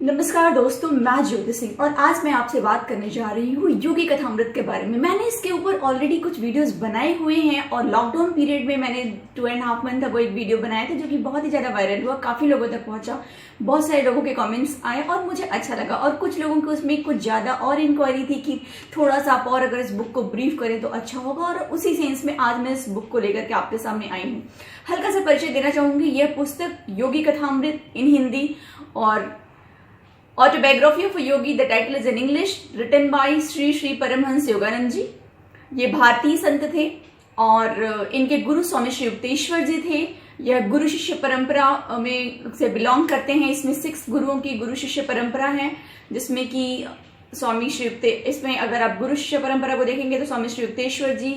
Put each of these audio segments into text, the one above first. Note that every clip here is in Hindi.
नमस्कार दोस्तों, मैं ज्योति सिंह और आज मैं आपसे बात करने जा रही हूँ योगी कथामृत के बारे में। मैंने इसके ऊपर ऑलरेडी कुछ वीडियोस बनाए हुए हैं और लॉकडाउन पीरियड में मैंने 2.5 मंथ वो एक वीडियो बनाया था जो कि बहुत ही ज्यादा वायरल हुआ, काफी लोगों तक पहुंचा, बहुत सारे लोगों के कमेंट्स आए और मुझे अच्छा लगा। और कुछ लोगों को उसमें कुछ ज्यादा और इंक्वायरी थी कि थोड़ा सा आप और अगर इस बुक को ब्रीफ करें तो अच्छा होगा, और उसी सेंस में आज मैं इस बुक को लेकर के आपके सामने आई हूँ। हल्का सा परिचय देना चाहूंगी। यह पुस्तक योगी कथामृत इन हिंदी और autobiography of Yogi, the title is in English, written by Shri Shri Paramhansa Yogananda ji. ये भारतीय संत थे और इनके गुरु स्वामी श्री युक्तेश्वर जी थे। यह गुरु शिष्य परंपरा में से बिलोंग करते हैं। इसमें 6 गुरुओं की गुरु शिष्य परंपरा है, जिसमें कि स्वामी श्री इसमें अगर आप गुरु शिष्य परंपरा को देखेंगे तो स्वामी श्री युक्तेश्वर जी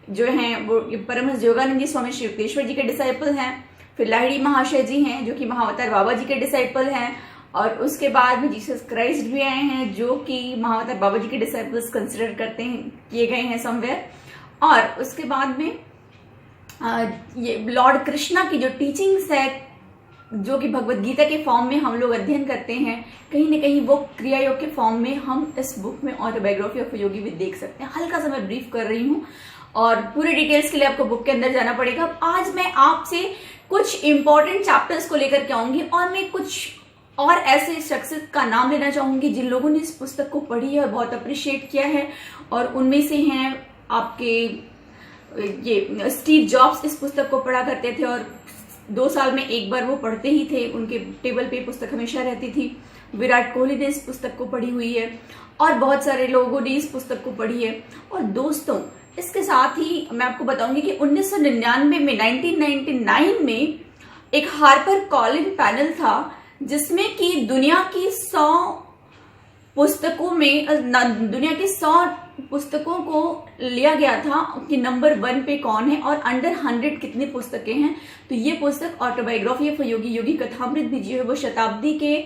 जो हैं वो परमहंस योगानंद जी स्वामी श्री युक्तेश्वर जी के डिसाइपल हैं। फिर लाहिड़ी महाशय जी हैं जो कि महाअवतार बाबा जी के डिसाइपल हैं, और उसके बाद में जीसस क्राइस्ट भी आए हैं जो कि महाअवतार बाबा जी के डिसाइपल्स कंसिडर करते हैं, किए गए हैं समवेयर। और उसके बाद में ये लॉर्ड कृष्णा की जो टीचिंग्स है जो कि भगवत गीता के फॉर्म में हम लोग अध्ययन करते हैं, कहीं ना कहीं वो क्रिया योग के फॉर्म में हम इस बुक में ऑटोबायोग्राफी ऑफ योगी भी देख सकते हैं। हल्का सा मैं ब्रीफ कर रही हूँ और पूरे डिटेल्स के लिए आपको बुक के अंदर जाना पड़ेगा। आज मैं आपसे कुछ इंपॉर्टेंट चैप्टर्स को लेकर के आऊंगी और मैं कुछ और ऐसे शख्सियत का नाम लेना चाहूंगी जिन लोगों ने इस पुस्तक को पढ़ी है और बहुत अप्रिशिएट किया है, और उनमें से हैं आपके ये स्टीव जॉब्स इस पुस्तक को पढ़ा करते थे और 2 साल में एक बार वो पढ़ते ही थे, उनके टेबल पे पुस्तक हमेशा रहती थी। विराट कोहली ने इस पुस्तक को पढ़ी हुई है और बहुत सारे लोगों ने इस पुस्तक को पढ़ी है। और दोस्तों, इसके साथ ही मैं आपको बताऊंगी कि 1999 में 1999 में एक हार्पर कॉलिन पैनल था जिसमें कि दुनिया की 100 पुस्तकों को लिया गया था कि नंबर 1 पे कौन है और अंडर 100 कितनी पुस्तकें हैं। तो ये पुस्तक ऑटोबायोग्राफी ऑफ योगी, योगी कथामृत भी जो है वो शताब्दी के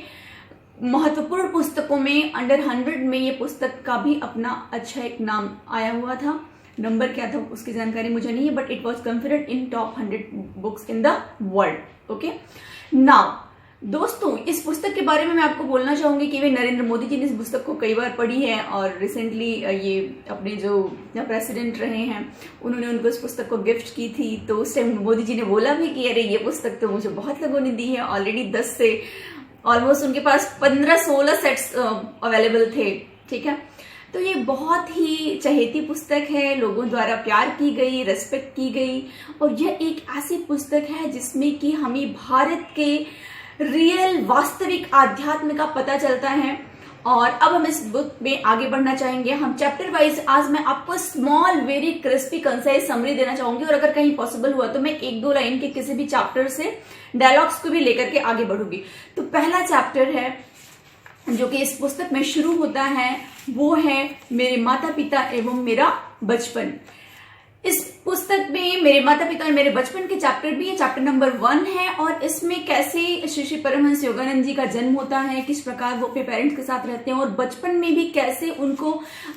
महत्वपूर्ण पुस्तकों में अंडर 100 में ये पुस्तक का भी अपना अच्छा एक नाम आया हुआ था। नंबर क्या था उसकी जानकारी मुझे नहीं है, but it was considered in top 100 books in the world. Okay, now दोस्तों, इस पुस्तक के बारे में मैं आपको बोलना चाहूंगी कि वे नरेंद्र मोदी जी ने इस पुस्तक को कई बार पढ़ी है और रिसेंटली ये अपने जो प्रेसिडेंट रहे हैं उन्होंने उनको इस पुस्तक को गिफ्ट की थी। तो उस टाइम मोदी जी ने बोला भी कि अरे ये पुस्तक तो मुझे बहुत लोगों ने दी है, ऑलरेडी 10 से ऑलमोस्ट उनके पास 15-16 सेट्स अवेलेबल थे। ठीक है, तो ये बहुत ही चहेती पुस्तक है, लोगों द्वारा प्यार की गई, रेस्पेक्ट की गई, और यह एक ऐसी पुस्तक है जिसमें कि हमें भारत के रियल वास्तविक आध्यात्म का पता चलता है। और अब हम इस बुक में आगे बढ़ना चाहेंगे। हम चैप्टर वाइज आज मैं आपको small very crispy concise summary देना चाहूंगी, और अगर कहीं पॉसिबल हुआ तो मैं 1-2 लाइन के किसी भी चैप्टर से डायलॉग्स को भी लेकर के आगे बढ़ूंगी। तो पहला चैप्टर है जो कि इस पुस्तक में शुरू होता है, वो है मेरे माता पिता एवं मेरा बचपन। इस पुस्तक में मेरे माता पिता और मेरे बचपन के चैप्टर भी है, चैप्टर नंबर 1 है, और इसमें कैसे श्री श्री परमहंस योगानंद जी का जन्म होता है, किस प्रकार वो अपने पेरेंट्स के साथ रहते हैं और बचपन में भी कैसे उनको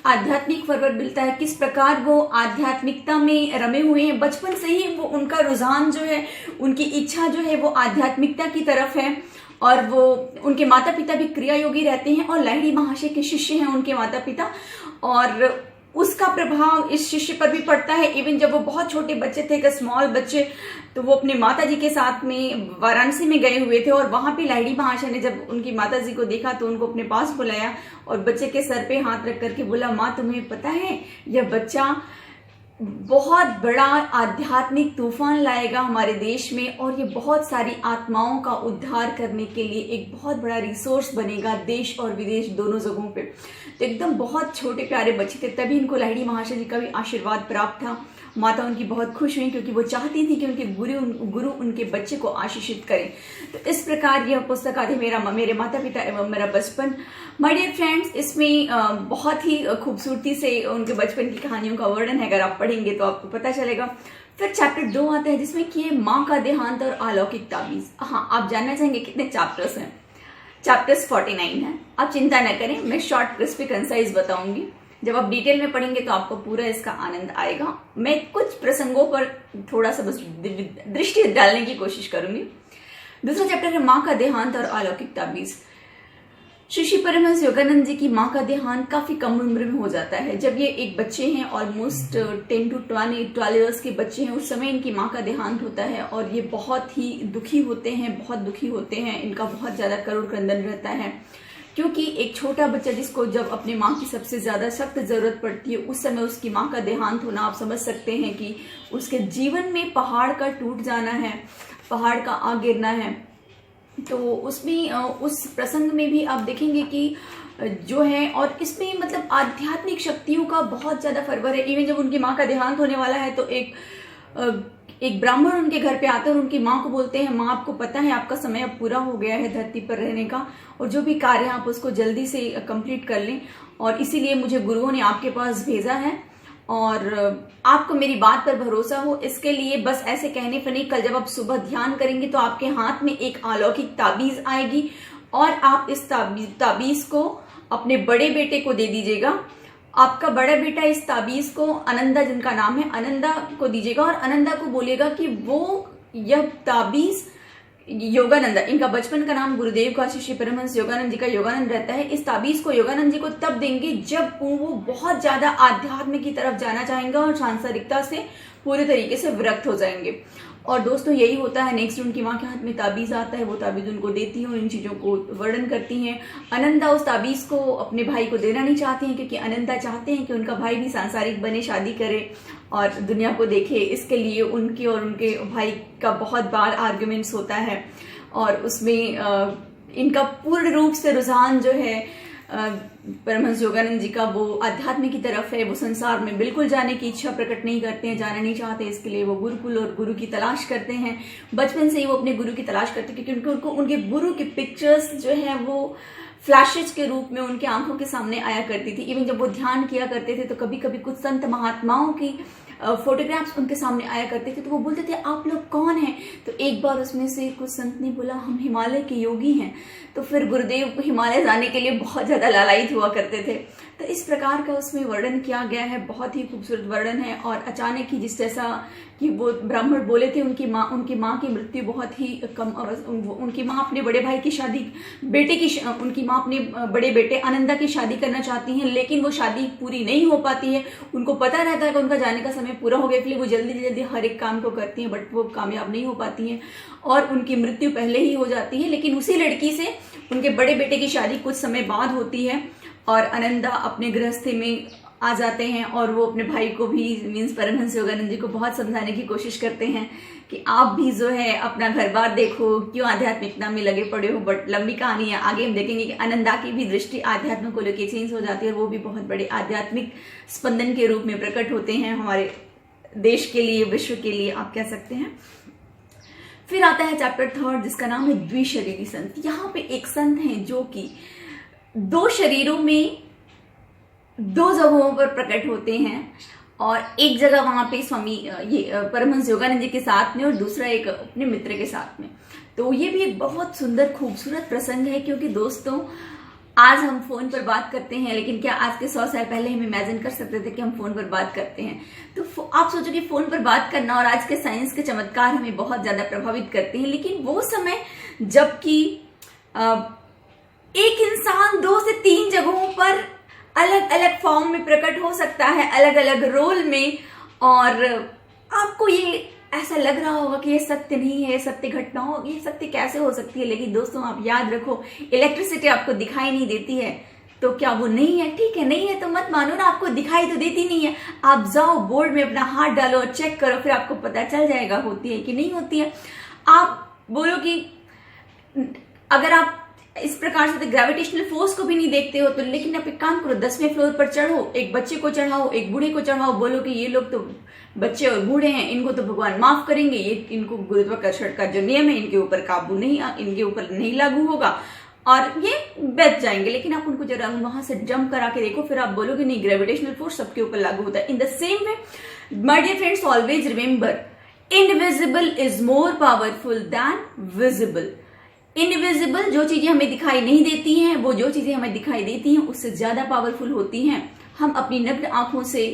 आध्यात्मिक फरवर मिलता है, किस प्रकार वो आध्यात्मिकता में रमे हुए हैं। बचपन से ही वो उनका रुझान जो है, उनकी इच्छा जो है वो आध्यात्मिकता की तरफ है, और वो उनके माता पिता भी क्रिया योगी रहते हैं और लाहिड़ी महाशय के शिष्य हैं उनके माता पिता, और उसका प्रभाव इस शिष्य पर भी पड़ता है। इवन जब वो बहुत छोटे बच्चे थे, स्मॉल बच्चे, तो वो अपने माता जी के साथ में वाराणसी में गए हुए थे, और वहां पे लाहिड़ी महाशय ने जब उनकी माता जी को देखा तो उनको अपने पास बुलाया और बच्चे के सर पे हाथ रख करके बोला, माँ तुम्हें पता है यह बच्चा बहुत बड़ा आध्यात्मिक तूफान लाएगा हमारे देश में, और ये बहुत सारी आत्माओं का उद्धार करने के लिए एक बहुत बड़ा रिसोर्स बनेगा देश और विदेश दोनों जगहों पे। तो एकदम बहुत छोटे प्यारे बच्चे थे, तभी इनको लाहिड़ी महाशय जी का भी आशीर्वाद प्राप्त था। माता उनकी बहुत खुश हुई क्योंकि वो चाहती थी कि उनके गुरु उनके बच्चे को आशीषित करें। तो इस प्रकार यह पुस्तक आती मेरे माता पिता एवं मेरा बचपन। माय डियर फ्रेंड्स, इसमें बहुत ही खूबसूरती से उनके बचपन की कहानियों का वर्णन है, अगर आप पढ़ेंगे तो आपको पता चलेगा। फिर चैप्टर 2 आता है जिसमें कि माँ का देहांत और अलौकिक ताबीज। हाँ, आप जानना चाहेंगे कितने चैप्टर्स हैं? चैप्टर्स 49 है। आप चिंता न करें, मैं शॉर्ट क्रिस्पी कंसाइज बताऊंगी। जब आप डिटेल में पढ़ेंगे तो आपको पूरा इसका आनंद आएगा। मैं कुछ प्रसंगों पर थोड़ा सा बस दृष्टि डालने की कोशिश करूंगी। दूसरा चैप्टर है माँ का देहांत और अलौकिक ताबीज। श्री परमहंस योगानंद जी की माँ का देहांत काफी कम उम्र में हो जाता है। जब ये एक बच्चे हैं, ऑलमोस्ट 10 to 12 इयर्स के बच्चे हैं, उस समय इनकी माँ का देहांत होता है और ये बहुत ही दुखी होते हैं, बहुत दुखी होते हैं। इनका बहुत ज्यादा करुण क्रंदन रहता है, क्योंकि एक छोटा बच्चा जिसको जब अपने माँ की सबसे ज्यादा सख्त जरूरत पड़ती है, उस समय उसकी माँ का देहांत होना, आप समझ सकते हैं कि उसके जीवन में पहाड़ का टूट जाना है, पहाड़ का आ गिरना है। तो उसमें उस प्रसंग में भी आप देखेंगे कि जो है, और इसमें मतलब आध्यात्मिक शक्तियों का बहुत ज्यादा फरवर है। इवन जब उनकी माँ का देहांत होने वाला है तो एक ब्राह्मण उनके घर पे आते हैं और उनकी माँ को बोलते हैं, माँ आपको पता है आपका समय अब पूरा हो गया है धरती पर रहने का, और जो भी कार्य है आप उसको जल्दी से कंप्लीट कर लें, और इसीलिए मुझे गुरुओं ने आपके पास भेजा है और आपको मेरी बात पर भरोसा हो, इसके लिए बस ऐसे कहने पर नहीं, कल जब आप सुबह ध्यान करेंगे तो आपके हाथ में एक अलौकिक ताबीज आएगी और आप इस ताबीज को अपने बड़े बेटे को दे दीजिएगा। आपका बड़ा बेटा इस ताबीज को, आनंदा जिनका नाम है, आनंदा को दीजिएगा और आनंदा को बोलेगा कि वो यह ताबीज योगानंदा, इनका बचपन का नाम गुरुदेव का श्री परमहंस योगानंद जी का योगानंद रहता है, इस ताबीज को योगानंद जी को तब देंगे जब वो बहुत ज्यादा आध्यात्म की तरफ जाना चाहेंगे और सांसारिकता से पूरे तरीके से विरक्त हो जाएंगे। और दोस्तों यही होता है। नेक्स्ट उनकी माँ के हाथ में ताबीज आता है, वो ताबीज उनको देती है और इन चीजों को वर्णन करती हैं। अनंदा उस ताबीज को अपने भाई को देना नहीं चाहती हैं, क्योंकि अनंदा चाहते हैं कि उनका भाई भी सांसारिक बने, शादी करे और दुनिया को देखे। इसके लिए उनके और उनके भाई का बहुत बार आर्ग्यूमेंट्स होता है और उसमें इनका पूर्ण रूप से रुझान जो है परमहंस योगानंद जी का वो अध्यात्म की तरफ है। वो संसार में बिल्कुल जाने की इच्छा प्रकट नहीं करते हैं, जाना नहीं चाहते। इसके लिए वो गुरुकुल और गुरु की तलाश करते हैं। बचपन से ही वो अपने गुरु की तलाश करते हैं, क्योंकि उनको उनके गुरु की पिक्चर्स जो है वो फ्लैशेज के रूप में उनके आंखों के सामने आया करती थी। इवन जब वो ध्यान किया करते थे तो कभी कभी कुछ संत महात्माओं की फोटोग्राफ्स उनके सामने आया करते थे, तो वो बोलते थे आप लोग कौन हैं? तो एक बार उसमें से कुछ संत ने बोला हम हिमालय के योगी हैं। तो फिर गुरुदेव को हिमालय जाने के लिए बहुत ज्यादा लालायित हुआ करते थे। तो इस प्रकार का उसमें वर्णन किया गया है, बहुत ही खूबसूरत वर्णन है। और अचानक ही जिस जैसा कि वो ब्राह्मण बोले थे, उनकी माँ की मृत्यु बहुत ही कम, उनकी माँ अपने बड़े भाई की शादी, उनकी माँ अपने बड़े बेटे आनंदा की शादी करना चाहती हैं, लेकिन वो शादी पूरी नहीं हो पाती है। उनको पता रहता है कि उनका जाने का समय पूरा हो गया, इसलिए वो जल्दी जल्दी हर एक काम को करती हैं, बट वो कामयाब नहीं हो पाती हैं और उनकी मृत्यु पहले ही हो जाती है। लेकिन उसी लड़की से उनके बड़े बेटे की शादी कुछ समय बाद होती है और आनंदा अपने गृहस्थी में आ जाते हैं और वो अपने भाई को भी, मीन्स परमहंस योगानंद जी को बहुत समझाने की कोशिश करते हैं कि आप भी जो है अपना घर बार देखो, क्यों आध्यात्मिकता में लगे पड़े हो। बट लंबी कहानी है, आगे हम देखेंगे कि आनंदा की भी दृष्टि आध्यात्म को लेकर चेंज हो जाती है और वो भी बहुत बड़े आध्यात्मिक स्पंदन के रूप में प्रकट होते हैं हमारे देश के लिए, विश्व के लिए आप कह सकते हैं। फिर आता है चैप्टर 3 जिसका नाम है द्विशरीरी संत। यहाँ पे एक संत हैं जो कि 2 शरीरों में 2 जगहों पर प्रकट होते हैं और एक जगह वहां पे स्वामी ये परमहंस योगानंद जी के साथ में और दूसरा एक अपने मित्र के साथ में। तो ये भी एक बहुत सुंदर खूबसूरत प्रसंग है, क्योंकि दोस्तों आज हम फोन पर बात करते हैं, लेकिन क्या आज के 100 साल पहले हम इमेजिन कर सकते थे कि हम फोन पर बात करते हैं? तो आप सोचो कि फोन पर बात करना और आज के साइंस के चमत्कार हमें बहुत ज्यादा प्रभावित करते हैं। लेकिन वो समय जबकि एक इंसान 2 से 3 जगहों पर अलग अलग फॉर्म में प्रकट हो सकता है, अलग अलग रोल में, और आपको ये ऐसा लग रहा होगा कि ये सत्य नहीं है, सत्य घटना हो, ये सत्य कैसे हो सकती है? लेकिन दोस्तों आप याद रखो, इलेक्ट्रिसिटी आपको दिखाई नहीं देती है तो क्या वो नहीं है? ठीक है, नहीं है तो मत मानो ना, आपको दिखाई तो देती नहीं है। आप जाओ बोर्ड में अपना हाथ डालो और चेक करो, फिर आपको पता चल जाएगा होती है कि नहीं होती है। आप बोलो कि अगर आप इस प्रकार से ग्रेविटेशनल फोर्स को भी नहीं देखते हो तो, लेकिन आप एक काम करो, 10वें फ्लोर पर चढ़ो, एक बच्चे को चढ़ाओ, एक बूढ़े को चढ़ाओ, बोलो कि ये लोग तो बच्चे और बूढ़े हैं, इनको तो भगवान माफ करेंगे, ये इनको गुरुत्वाकर्षण का जो नियम है इनके ऊपर काबू नहीं, इनके ऊपर नहीं लागू होगा और ये बच जाएंगे। लेकिन आप उनको जरा वहां से जंप करा के देखो, फिर आप बोलोगे नहीं, ग्रेविटेशनल फोर्स सबके ऊपर लागू होता है। In the same way my dear friends, always remember, invisible is more powerful than visible. Invisible जो चीजें हमें दिखाई नहीं देती हैं, वो जो चीजें हमें दिखाई देती हैं उससे ज्यादा पावरफुल होती हैं। हम अपनी नग्न आंखों से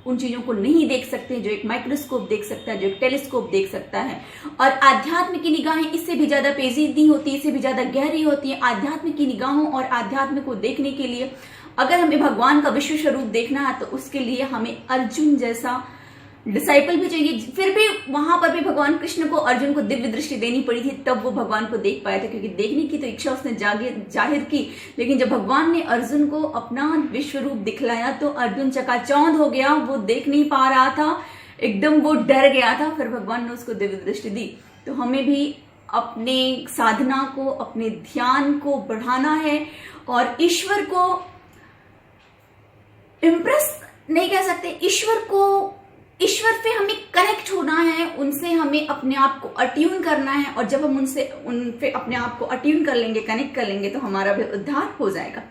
उन चीजों को नहीं देख सकते जो एक माइक्रोस्कोप देख सकता है, जो एक टेलीस्कोप देख सकता है। और आध्यात्म की निगाहें इससे भी ज्यादा पेचीदी होती है, इससे भी ज्यादा गहरी होती है। आध्यात्म की निगाहों और आध्यात्म को देखने के लिए अगर हमें भगवान का विश्व स्वरूप देखना है तो उसके लिए हमें अर्जुन जैसा डिसाइपल भी चाहिए। फिर भी वहां पर भी भगवान कृष्ण को अर्जुन को दिव्य दृष्टि देनी पड़ी थी, तब वो भगवान को देख पाए थे, क्योंकि देखने की तो इच्छा उसने जाहिर की। लेकिन जब भगवान ने अर्जुन को अपना विश्व रूप दिखलाया तो अर्जुन चकाचौंध हो गया, वो देख नहीं पा रहा था, एकदम वो डर गया था। फिर भगवान ने उसको दिव्य दृष्टि दी। तो हमें भी अपने साधना को, अपने ध्यान को बढ़ाना है और ईश्वर को इम्प्रेस नहीं कह सकते, ईश्वर पे हमें कनेक्ट होना है, उनसे हमें अपने आप को अट्यून करना है। और जब हम उन पे अपने आप को अट्यून कर लेंगे, कनेक्ट कर लेंगे, तो हमारा भी उद्धार हो जाएगा।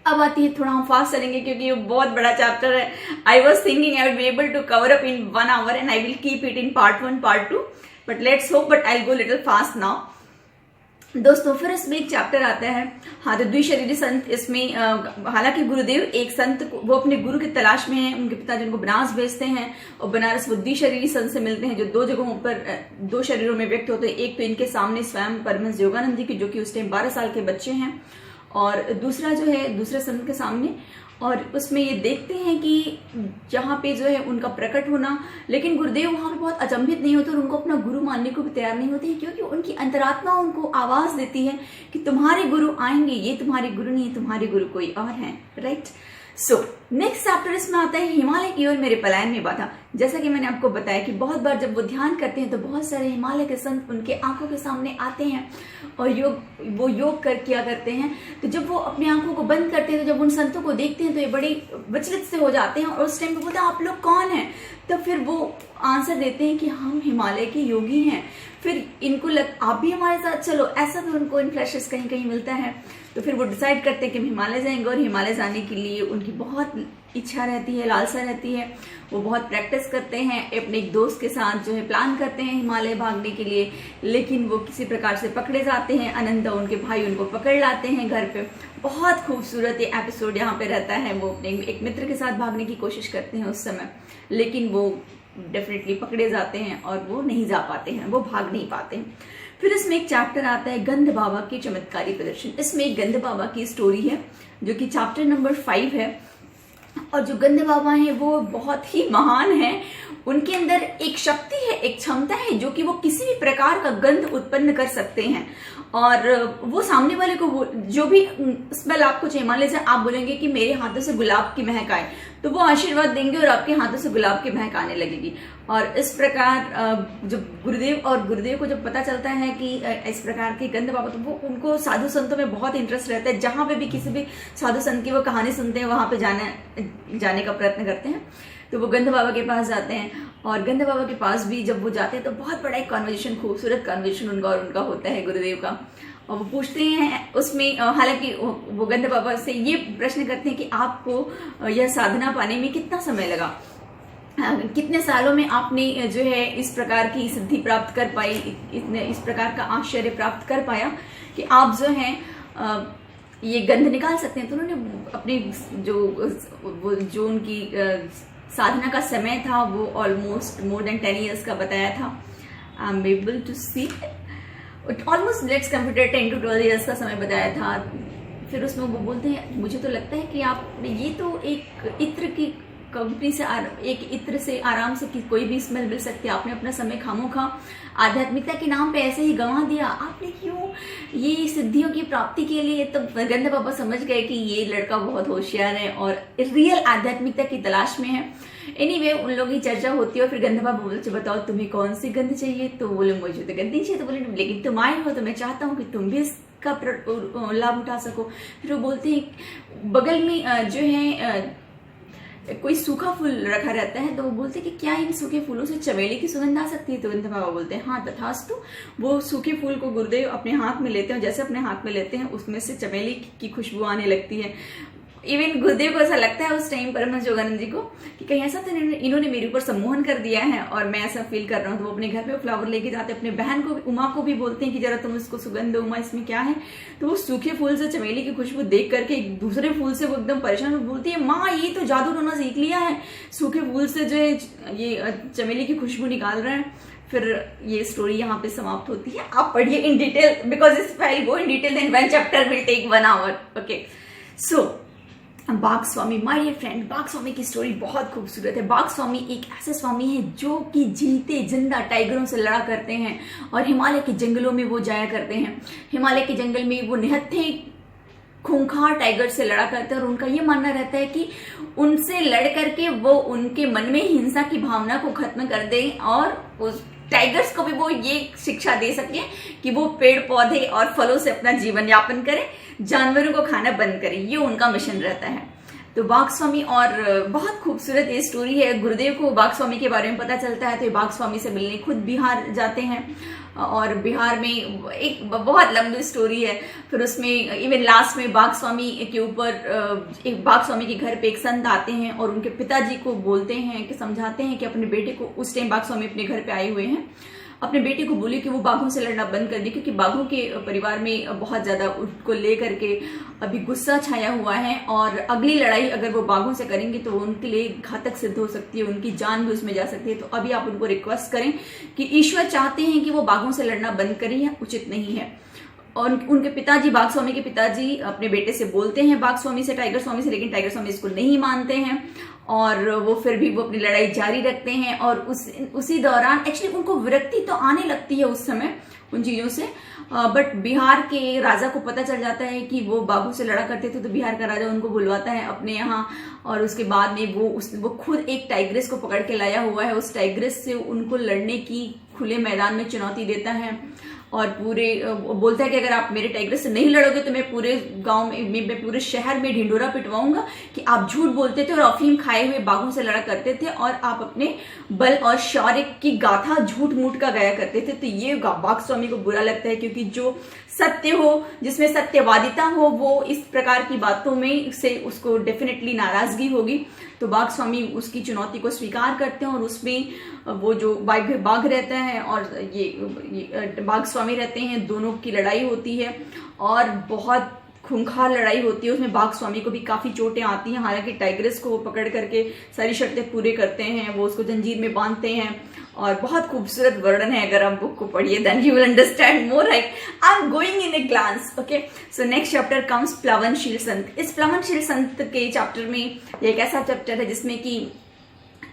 अब आती है, थोड़ा हम फास्ट चलेंगे क्योंकि ये बहुत बड़ा चैप्टर है। I was thinking I will be able to cover up in 1 hour and I will keep it in part 1, part 2, but let's hope but I will go little fast now. दोस्तों फिर इसमें एक चैप्टर आता है, हाँ, तो द्विशरीरी संत। इसमें हालांकि गुरुदेव एक संत को, वो अपने गुरु की तलाश में हैं, उनके पिताजी उनको बनारस भेजते हैं और बनारस वो द्विशरीरी संत से मिलते हैं जो 2 जगहों पर 2 शरीरों में व्यक्त होते हैं। एक तो इनके सामने स्वयं परमहंस योगानंद जी की, जो कि उस टाइम 12 साल के बच्चे हैं, और दूसरा जो है दूसरे संत के सामने। और उसमें ये देखते हैं कि जहाँ पे जो है उनका प्रकट होना, लेकिन गुरुदेव वहां पर बहुत अचंभित नहीं होते और उनको अपना गुरु मानने को भी तैयार नहीं होते हैं, क्योंकि उनकी अंतरात्मा उनको आवाज देती है कि तुम्हारे गुरु आएंगे, ये तुम्हारे गुरु नहीं, तुम्हारे गुरु कोई और हैं, राइट। सो नेक्स्ट चैप्टर इसमें आता है, हिमालय की ओर मेरे पलायन में बाधा। जैसा कि मैंने आपको बताया कि बहुत बार जब वो ध्यान करते हैं तो बहुत सारे हिमालय के संत उनके आंखों के सामने आते हैं और वो योग किया करते हैं। तो जब वो अपनी आंखों को बंद करते हैं तो जब उन संतों को देखते हैं तो ये बड़े विचलित से हो जाते हैं और उस टाइम पे बोलते हैं आप लोग कौन हैं। तब फिर वो आंसर देते हैं कि हम हिमालय के योगी हैं। फिर इनको आप भी हमारे साथ चलो, ऐसा भी उनको इन फ्लैशेस कहीं कहीं मिलता है। तो फिर वो डिसाइड करते हैं कि हम हिमालय जाएंगे और हिमालय जाने के लिए उनकी बहुत इच्छा रहती है, लालसा रहती है। वो बहुत प्रैक्टिस करते हैं, अपने एक दोस्त के साथ जो है प्लान करते हैं हिमालय भागने के लिए, लेकिन वो किसी प्रकार से पकड़े जाते हैं। अनंता उनके भाई उनको पकड़ लाते हैं घर पे। बहुत खूबसूरत ये एपिसोड यहाँ पे रहता है। वो अपने एक मित्र के साथ भागने की कोशिश करते हैं उस समय, लेकिन वो डेफिनेटली पकड़े जाते हैं और वो नहीं जा पाते हैं, वो भाग नहीं पाते हैं। फिर इसमें एक चैप्टर आता है गंध बाबा के चमत्कारी प्रदर्शन। इसमें एक गंध बाबा की स्टोरी है जो कि चैप्टर नंबर 5 है। और जो गंध बाबा हैं वो बहुत ही महान हैं। उनके अंदर एक शक्ति है, एक क्षमता है जो कि वो किसी भी प्रकार का गंध उत्पन्न कर सकते हैं। और वो सामने वाले को जो भी स्मेल आपको चाहिए, मान लीजिए आप बोलेंगे कि मेरे हाथों से गुलाब की महक आए, तो वो आशीर्वाद देंगे और आपके हाथों से गुलाब की महक आने लगेगी। और इस प्रकार जब गुरुदेव को जब पता चलता है कि इस प्रकार के गंध बाबा, तो वो उनको साधु संतों में बहुत इंटरेस्ट रहता है। जहां पे भी किसी भी साधु संत की वो कहानी सुनते हैं वहां पे जाने का प्रयत्न करते हैं। तो वो गंध बाबा के पास जाते हैं और गंध बाबा के पास भी जब वो जाते हैं तो बहुत बड़ा एक कॉन्वर्जेशन, खूबसूरत कॉन्वर्जेशन उनका होता है गुरुदेव का। और वो पूछते हैं उसमें, हालांकि वो गंध बाबा से ये प्रश्न करते हैं कि आपको यह साधना पाने में कितना समय लगा, कितने सालों में आपने जो है इस प्रकार की सिद्धि प्राप्त कर पाई, इस प्रकार का आश्चर्य प्राप्त कर पाया कि आप जो है ये गंध निकाल सकते हैं। तो उन्होंने अपनी जो उनकी साधना का समय था वो ऑलमोस्ट मोर देन 10 years का बताया था। I am able to see almost let's computer 10 to 12 years का समय बताया था। फिर उसमें वो बोलते हैं मुझे तो लगता है कि आप ये तो एक इत्र की कंपनी से एक इत्र से आराम से कोई भी स्मेल मिल सकती है। आपने अपना समय खामोखा आध्यात्मिकता के नाम पे ऐसे ही गंवा दिया, आपने क्यों ये सिद्धियों की प्राप्ति के लिए। तो गंध बाबा समझ गए कि ये लड़का बहुत होशियार है और रियल आध्यात्मिकता की तलाश में है। एनीवे उन लोगों की चर्चा होती है और फिर गंध बाबा बोलते बताओ तुम्हें कौन सी गंध चाहिए। तो बोले मुझे तो गंध नहीं चाहिए। तो बोले लेकिन तुम आए हो तो मैं चाहता हूँ कि तुम भी इसका लाभ उठा सको। फिर वो बोलते हैं बगल में जो है कोई सूखा फूल रखा रहता है, तो वो बोलते हैं कि क्या इन सूखे फूलों से चमेली की सुगंध आ सकती है। तो गंध बाबा बोलते हैं हाँ तथास्तु। वो सूखे फूल को गुरुदेव अपने हाथ में लेते हैं, जैसे अपने हाथ में लेते हैं उसमें से चमेली की खुशबू आने लगती है। इवन गुरुदेव को ऐसा लगता है उस टाइम परमहंस योगानंद जी को कि कहीं ऐसा तो इन्होंने मेरे ऊपर सम्मोहन कर दिया है और मैं ऐसा फील कर रहा हूँ। तो वो अपने घर पे फ्लावर लेके जाते, अपने बहन को उमा को भी बोलते हैं कि जरा तुम इसको सुगंध दो, उमा इसमें क्या है। तो वो सूखे फूल से चमेली की खुशबू देख करके एक दूसरे फूल से वो एकदम परेशान बोलती है, माँ ये तो जादू टोना सीख लिया है, सूखे फूल से जो है ये चमेली की खुशबू निकाल रहे हैं। फिर ये स्टोरी यहाँ पे समाप्त होती है। आप पढ़िए in detail, because if I go in detail then one chapter will take 1 hour। Okay, so Bagh Swami, my dear friend, बाघ स्वामी की स्टोरी बहुत खूबसूरत है। बाघ स्वामी एक ऐसे स्वामी है जो कि जीते जिंदा टाइगरों से लड़ा करते हैं और हिमालय के जंगलों में वो जाया करते हैं। हिमालय के जंगल में वो निहत्थे खूंखार टाइगर से लड़ा करते हैं और उनका ये मानना रहता है कि उनसे लड़ करके वो उनके मन में हिंसा की भावना को खत्म कर दें और उस टाइगर्स को भी वो ये शिक्षा दे सके कि वो पेड़ पौधे और फलों से अपना जीवन यापन करें, जानवरों को खाना बंद करें। ये उनका मिशन रहता है। तो बाघ स्वामी, और बहुत खूबसूरत ये स्टोरी है। गुरुदेव को बाघ स्वामी के बारे में पता चलता है तो ये बाघ स्वामी से मिलने खुद बिहार जाते हैं और बिहार में एक बहुत लंबी स्टोरी है। फिर उसमें इवन लास्ट में बाघ स्वामी के ऊपर एक बाघ स्वामी के घर पे एक संत आते हैं और उनके पिताजी को बोलते हैं कि समझाते हैं कि अपने बेटे को, उस टाइम बाघ स्वामी अपने घर पे आए हुए हैं, अपने बेटे को बोले कि वो बाघों से लड़ना बंद कर दे क्योंकि बाघों के परिवार में बहुत ज्यादा उसको लेकर के अभी गुस्सा छाया हुआ है और अगली लड़ाई अगर वो बाघों से करेंगे तो उनके लिए घातक सिद्ध हो सकती है, उनकी जान भी उसमें जा सकती है। तो अभी आप उनको रिक्वेस्ट करें कि ईश्वर चाहते हैं कि वो बाघों से लड़ना बंद करें या उचित नहीं है। और उनके पिताजी, बाघ स्वामी के पिताजी अपने बेटे से बोलते हैं बाघ स्वामी से, टाइगर स्वामी से, लेकिन टाइगर स्वामी इसको नहीं मानते हैं और वो फिर भी वो अपनी लड़ाई जारी रखते हैं। और उसी दौरान एक्चुअली उनको विरक्ति तो आने लगती है उस समय उन चीजों से, बट बिहार के राजा को पता चल जाता है कि वो बाघों से लड़ा करते थे। तो बिहार का राजा उनको बुलवाता है अपने यहाँ और उसके बाद में वो खुद एक टाइग्रेस को पकड़ के लाया हुआ है। उस टाइग्रेस से उनको लड़ने की खुले मैदान में चुनौती देता है और पूरे बोलता है कि अगर आप मेरे टाइगर से नहीं लड़ोगे तो मैं पूरे गांव में, मैं पूरे शहर में ढिंढोरा पिटवाऊंगा कि आप झूठ बोलते थे और अफीम खाए हुए बाघों से लड़ा करते थे और आप अपने बल और शौर्य की गाथा झूठ मूठ का गाया करते थे। तो ये बाघ स्वामी को बुरा लगता है क्योंकि जो सत्य हो, जिसमें सत्यवादिता हो, वो इस प्रकार की बातों में से उसको डेफिनेटली नाराजगी होगी। तो बाघ स्वामी उसकी चुनौती को स्वीकार करते हैं और उसमें वो जो बाघ रहता है और ये बाघ स्वामी रहते हैं, दोनों की लड़ाई होती है और बहुत खूंखार लड़ाई होती है। उसमें बाघ स्वामी को भी काफी चोटें आती हैं, हालांकि टाइग्रेस को वो पकड़ करके सारी शर्तें पूरे करते हैं, वो उसको जंजीर में बांधते हैं और बहुत खूबसूरत वर्णन है। अगर आप बुक को पढ़िए then you will understand more. I am going in a glance. Okay, so next chapter comes प्लवनशील संत। इस प्लवनशील संत के चैप्टर में ये एक ऐसा चैप्टर है जिसमें कि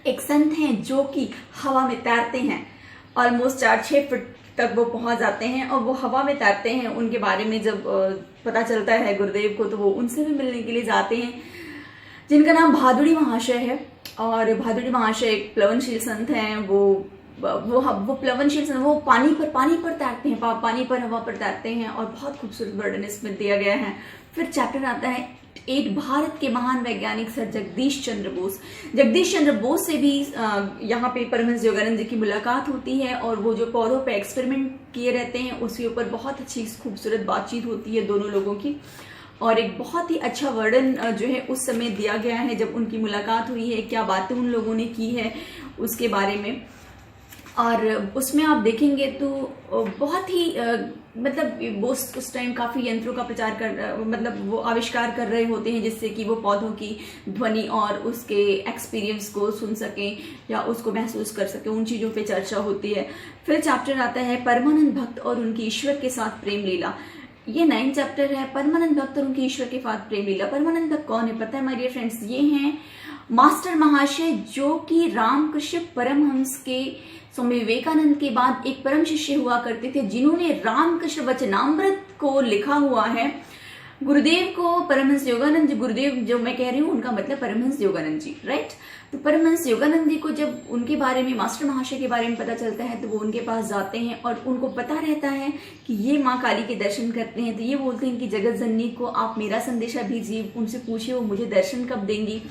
एक संत हैं जो कि हवा में तैरते हैं, ऑलमोस्ट 4-6 फीट तक वो पहुंच जाते हैं और वो हवा में तैरते हैं। उनके बारे में जब पता चलता है गुरुदेव को तो वो उनसे भी मिलने के लिए जाते हैं, जिनका नाम भादुड़ी महाशय है। और भादुड़ी महाशय एक प्लवनशील संत हैं। वो प्लवनशील संत, वो पानी पर तैरते हैं, पानी पर, हवा पर तैरते हैं और बहुत खूबसूरत वर्णन इसमें दिया गया है। फिर चैप्टर आता है 8, भारत के महान वैज्ञानिक सर जगदीश चंद्र बोस। जगदीश चंद्र बोस से भी यहाँ पे परमहंस योगानंद जी की मुलाकात होती है और वो जो पौधों पे एक्सपेरिमेंट किए रहते हैं उसके ऊपर बहुत अच्छी खूबसूरत बातचीत होती है दोनों लोगों की। और एक बहुत ही अच्छा वर्णन जो है उस समय दिया गया है जब उनकी मुलाकात हुई है, क्या बातें उन लोगों ने की है उसके बारे में। और उसमें आप देखेंगे तो बहुत ही मतलब बोस उस टाइम काफी यंत्रों का प्रचार मतलब वो आविष्कार कर रहे होते हैं जिससे कि वो पौधों की ध्वनि और उसके एक्सपीरियंस को सुन सकें या उसको महसूस कर सकें, उन चीजों पे चर्चा होती है। फिर चैप्टर आता है परमानंद भक्त और उनकी ईश्वर के साथ प्रेम लीला। ये 9 चैप्टर है, परमानंद भक्त और उनके ईश्वर के साथ प्रेम लीला। परमानंद भक्त कौन है पता है माय डियर फ्रेंड्स? ये हैं मास्टर महाशय जो कि रामकृष्ण परमहंस के स्वामी विवेकानंद के बाद एक परम शिष्य हुआ करते थे, जिन्होंने रामकृष्ण वचनामृत को लिखा हुआ है। गुरुदेव को परमहंस योगानंद जी, गुरुदेव जो मैं कह रही हूँ उनका मतलब परमहंस योगानंद जी, राइट? तो परमहंस योगानंद जी को जब उनके बारे में, मास्टर महाशय के बारे में पता चलता है तो वो उनके पास जाते हैं और उनको पता रहता है कि ये माँ काली के दर्शन करते हैं। तो ये बोलते हैं कि जगत जननी को आप मेरा संदेशा भेजिए, उनसे पूछिए वो मुझे दर्शन कब देंगी।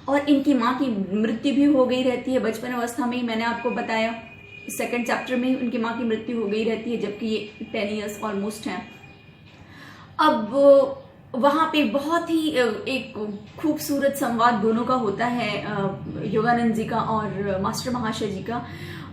और इनकी माँ की मृत्यु भी हो गई रहती है बचपन अवस्था में ही, मैंने आपको बताया 2nd चैप्टर में उनकी माँ की मृत्यु हो गई रहती है, जबकि ये 10 इयर्स ऑलमोस्ट है। अब वहाँ पे बहुत ही एक खूबसूरत संवाद दोनों का होता है, योगानंद जी का और मास्टर महाशय जी का।